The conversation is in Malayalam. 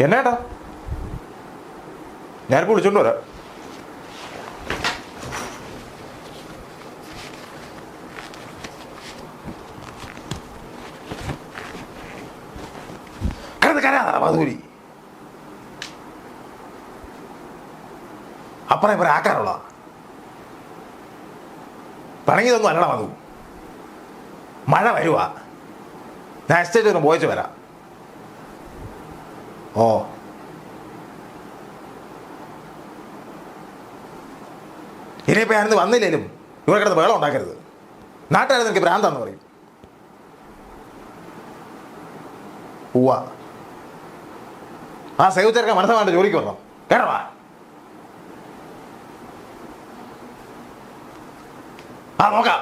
എന്നേട്ടാ ഞാനിപ്പോൾ വിളിച്ചോണ്ട് വരാം. മധുരി അപ്പറേ ഇപ്പറേ ആക്കാനുള്ള പണങ്ങിയതൊന്നും അല്ലടാ മധു. മഴ വരുവാ, ഞാൻ എസ്റ്റേറ്റ് ഒന്ന് പോയിച്ച് വരാം. ഓ ഇനിയിപ്പോൾ ഞാനിന്ന് വന്നില്ലേലും ഇവിടെ കിടന്ന് വെള്ളം ഉണ്ടാക്കരുത്. നാട്ടുകാരെന്ന് എനിക്ക് ഭ്രാന്താന്ന് പറയും. പോവാ ആ സേവ് ചേർക്കാൻ മനസ്സമായിട്ട് ജോലിക്ക് വരണം കേട്ടോ. ആ നോക്കാം.